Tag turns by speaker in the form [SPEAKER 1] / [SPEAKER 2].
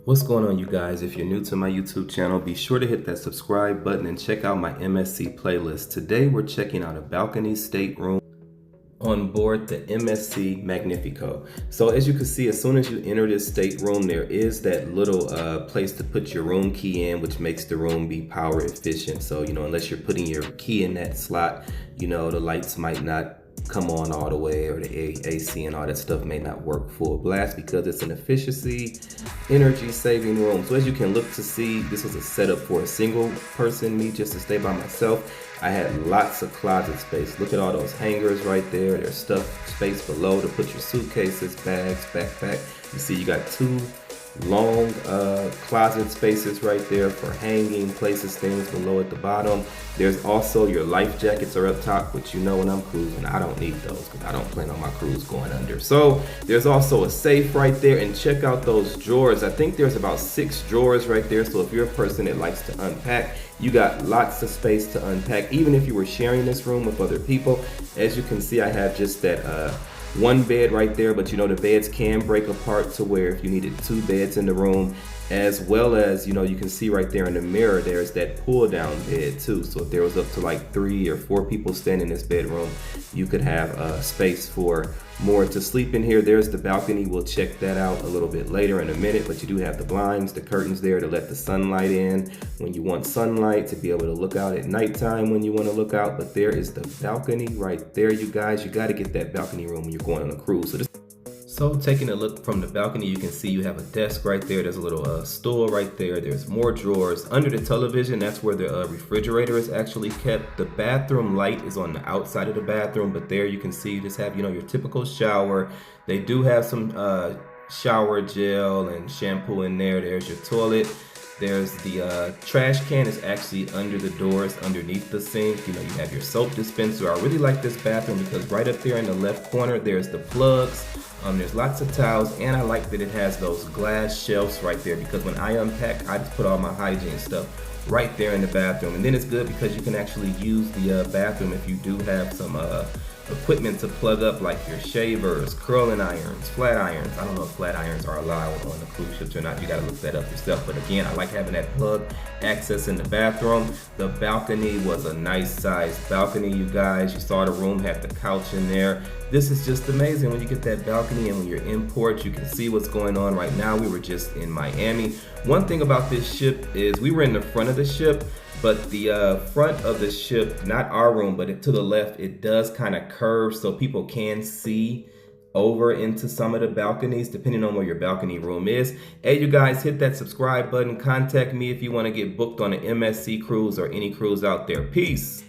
[SPEAKER 1] What's going on, you guys? If you're new to my YouTube channel, be sure to hit that subscribe button and check out my MSC playlist. Today we're checking out a balcony stateroom on board the MSC Magnifica. So as you can see, as soon as you enter this stateroom, there is that little place to put your room key in, which makes the room be power efficient. So, unless you're putting your key in that slot, the lights might not come on all the way, or the AC and all that stuff may not work full blast because it's an efficiency, energy saving room. So as you can look to see, this was a setup for a single person, me just to stay by myself. I had lots of closet space. Look at all those hangers right there. There's stuff space below to put your suitcases, bags, backpack. You see you got two long closet spaces right there for hanging, places things below at the bottom. There's also your life jackets are up top, which when I'm cruising, I don't need those because I don't plan on my cruise going under. So there's also a safe right there, and check out those drawers. I think there's about 6 drawers right there. So if you're a person that likes to unpack, you got lots of space to unpack, even if you were sharing this room with other people. As you can see, I have just that one bed right there, but the beds can break apart to where if you needed 2 beds in the room, as well as you can see right there in the mirror, there's that pull down bed too. So if there was up to like 3 or 4 people staying in this bedroom, you could have space for more to sleep in here. There's the balcony. We'll check that out a little bit later in a minute, but you do have the blinds, the curtains there to let the sunlight in when you want sunlight, to be able to look out at nighttime when you want to look out. But there is the balcony right there, you guys. You got to get that balcony room when you're going on a cruise. So taking a look from the balcony, you can see you have a desk right there. There's a little stool right there. There's more drawers. Under the television, that's where the refrigerator is actually kept. The bathroom light is on the outside of the bathroom, but there you can see you just have, your typical shower. They do have some shower gel and shampoo in there. There's your toilet. There's the trash can is actually under the doors, underneath the sink. You have your soap dispenser. I really like this bathroom because right up there in the left corner, there's the plugs. There's lots of towels, and I like that it has those glass shelves right there because when I unpack, I just put all my hygiene stuff right there in the bathroom. And then it's good because you can actually use the bathroom if you do have some equipment to plug up, like your shavers, curling irons, flat irons. I don't know if flat irons are allowed on the cruise ships or not. You got to look that up yourself. But again, I like having that plug access in the bathroom. The balcony was a nice size balcony, you guys. You saw the room had the couch in there. This is just amazing when you get that balcony, and when you're in port, you can see what's going on right now. We were just in Miami. One thing about this ship is we were in the front of the ship, but the front of the ship, not our room, but to the left, it does kind of curve so people can see over into some of the balconies, depending on where your balcony room is. Hey, you guys, hit that subscribe button. Contact me if you want to get booked on an MSC cruise or any cruise out there. Peace.